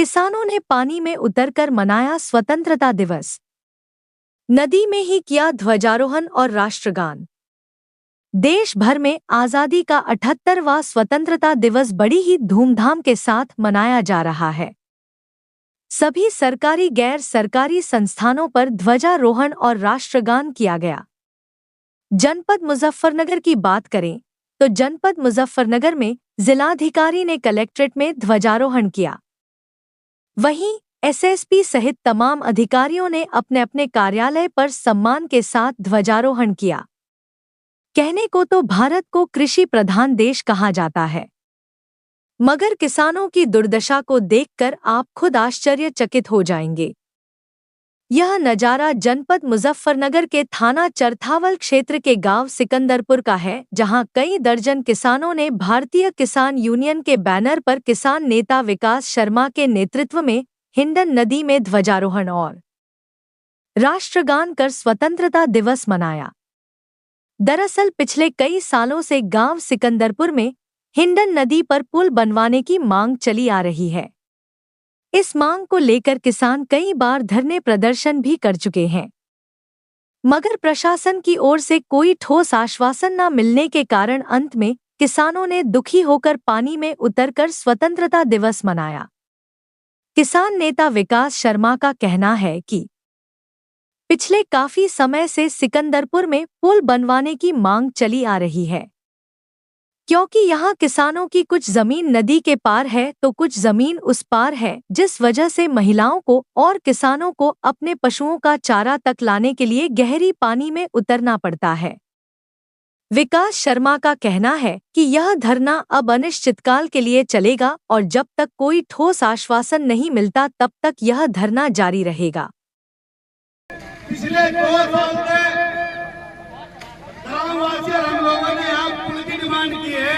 किसानों ने पानी में उतरकर मनाया स्वतंत्रता दिवस। नदी में ही किया ध्वजारोहण और राष्ट्रगान। देश भर में आज़ादी का 78वां स्वतंत्रता दिवस बड़ी ही धूमधाम के साथ मनाया जा रहा है। सभी सरकारी गैर सरकारी संस्थानों पर ध्वजारोहण और राष्ट्रगान किया गया। जनपद मुजफ्फरनगर की बात करें तो जनपद मुजफ्फरनगर में जिलाधिकारी ने कलेक्ट्रेट में ध्वजारोहण किया। वहीं एसएसपी सहित तमाम अधिकारियों ने अपने अपने कार्यालय पर सम्मान के साथ ध्वजारोहण किया। कहने को तो भारत को कृषि प्रधान देश कहा जाता है, मगर किसानों की दुर्दशा को देखकर आप खुद आश्चर्यचकित हो जाएंगे। यह नज़ारा जनपद मुजफ्फरनगर के थाना चरथावल क्षेत्र के गांव सिकंदरपुर का है, जहां कई दर्जन किसानों ने भारतीय किसान यूनियन के बैनर पर किसान नेता विकास शर्मा के नेतृत्व में हिंडन नदी में ध्वजारोहण और राष्ट्रगान कर स्वतंत्रता दिवस मनाया। दरअसल पिछले कई सालों से गांव सिकंदरपुर में हिंडन नदी पर पुल बनवाने की मांग चली आ रही है। इस मांग को लेकर किसान कई बार धरने प्रदर्शन भी कर चुके हैं, मगर प्रशासन की ओर से कोई ठोस आश्वासन न मिलने के कारण अंत में किसानों ने दुखी होकर पानी में उतरकर स्वतंत्रता दिवस मनाया। किसान नेता विकास शर्मा का कहना है कि पिछले काफी समय से सिकंदरपुर में पुल बनवाने की मांग चली आ रही है, क्योंकि यहाँ किसानों की कुछ जमीन नदी के पार है तो कुछ जमीन उस पार है, जिस वजह से महिलाओं को और किसानों को अपने पशुओं का चारा तक लाने के लिए गहरी पानी में उतरना पड़ता है। विकास शर्मा का कहना है कि यह धरना अब अनिश्चितकाल के लिए चलेगा और जब तक कोई ठोस आश्वासन नहीं मिलता तब तक यह धरना जारी रहेगा। पिछले 2 साल से ग्रामवासी हम लोगों ने यहाँ पुल की डिमांड की है।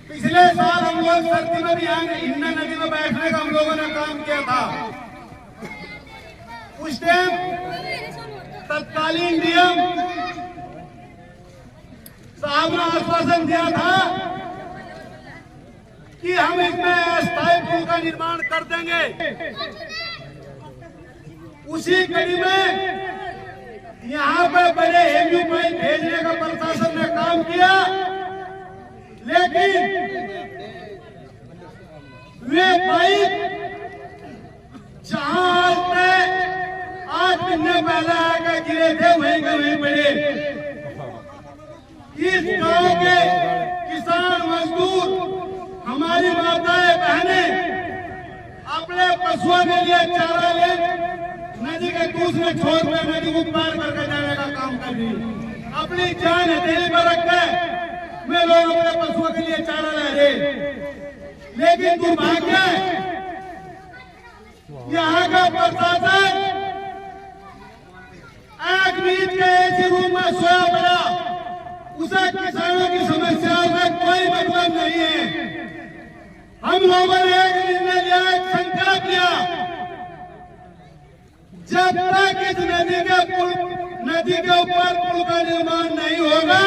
पिछले साल हम लोग सर्दी में भी यहाँ हिंडन नदी में बैठने का हम लोगों ने काम किया था। उस टाइम तत्कालीन डीएम साहब ने आश्वासन दिया था कि हम इसमें अस्थायी पुल का निर्माण कर देंगे। उसी कड़ी में यहाँ पे बड़े हेवी पाइप भेजने का प्रशासन ने काम किया, लेकिन वे पाइप जहां आज महीने पहले आकर गिरे थे वहीं के वहीं पड़े। इस गांव के किसान मजदूर, हमारी माताएं बहनें अपने पशुओं के लिए चारा ले नदी के दूसरे छोर में नदी को पार करके जाने का काम कर रही है। अपनी जान हथेली पर रख के वे लोग अपने पशुओं के लिए चारा ले रहे, लेकिन दुर्भाग्य यहाँ का प्रशासन एक नींद के ऐसे रूम में सोया पड़ा, उसे किसानों की समस्याओं में कोई मतलब नहीं है। हम लोगों ने एक निर्णय लिया, एक संकल्प लिया, जब तक इस नदी के ऊपर पुल का निर्माण नहीं होगा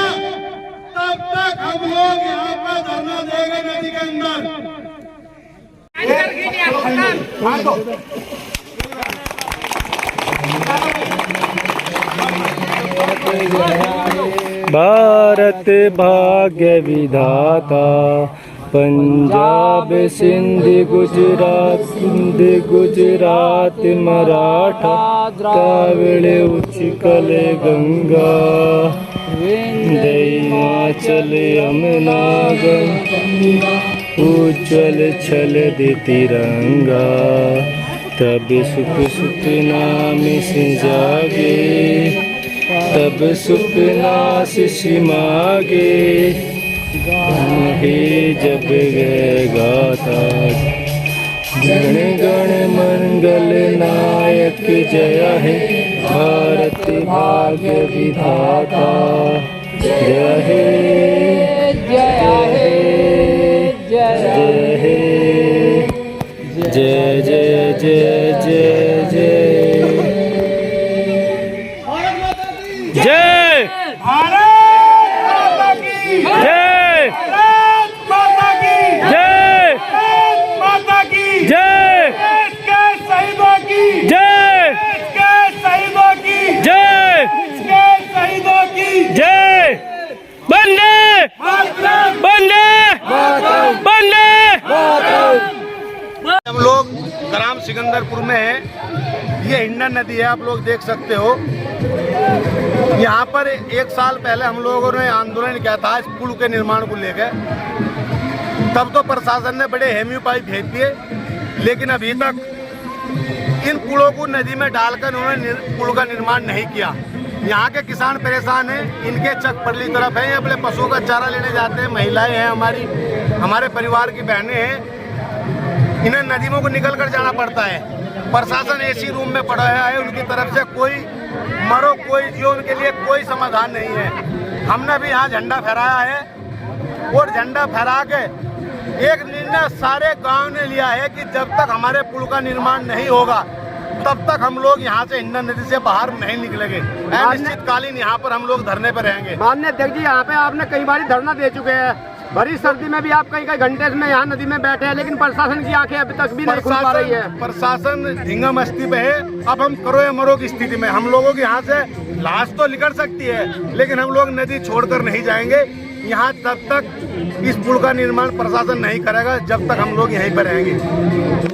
तब तक हम लोग यहाँ पर धरना देंगे नदी के अंदर। भारत भाग्य विधाता, पंजाब सिंध गुजरात मराठा द्राविड़ उच्छल गंगा, हिमाचल यमुना गंगा, उज्ज्वल छल तिरंगा, तब सुख सुख नाम जागे, तब सुख नाश मागे, हे जब गए गाता, गण गण मंगल नायक जय हे, भारत भाग्य विधाता जय हे, जय हे, जय हे, जय जय जय जय जय जय भारत माता की जय भारत माता की जय भारत माता हम लोग ग्राम सिकंदरपुर में हैं। ये हिंडन नदी है, आप लोग देख सकते हो। यहाँ पर 1 साल पहले हम लोगों ने आंदोलन किया था इस पुल के निर्माण को लेकर। तब तो प्रशासन ने बड़े हेमी उपाय भेज दिए, लेकिन अभी तक इन पुलों को नदी में डालकर उन्होंने पुल का निर्माण नहीं किया। यहाँ के किसान परेशान हैं, इनके चक परली तरफ है, अपने पशुओं का चारा लेने जाते हैं। महिलाएं हैं, हमारे परिवार की बहनें हैं, इन्हें नदियों को निकल कर जाना पड़ता है। प्रशासन एसी रूम में पड़ा है, उनकी तरफ से कोई मरो कोई जियो, उनके लिए कोई समाधान नहीं है। हमने भी यहाँ झंडा फहराया है और झंडा फहरा के एक निर्णय सारे गांव ने लिया है कि जब तक हमारे पुल का निर्माण नहीं होगा तब तक हम लोग यहाँ से हिंडन नदी से बाहर नहीं निकलेंगे। अनिश्चितकालीन यहाँ पर हम लोग धरने पर रहेंगे। माननीय अध्यक्ष जी, यहाँ पे आपने कई बार धरना दे चुके हैं। भरी सर्दी में भी आप कई घंटे में यहाँ नदी में बैठे हैं, लेकिन प्रशासन की आंखें अभी तक भी नहीं खुल पा रही है। प्रशासन धींगा मस्ती पे है। अब हम करो या मरो की स्थिति में हम लोगों की यहाँ से लाश तो निकल सकती है, लेकिन हम लोग नदी छोड़कर नहीं जाएंगे यहाँ तब तक इस पुल का निर्माण प्रशासन नहीं करेगा, जब तक हम लोग यहीं पर रहेंगे।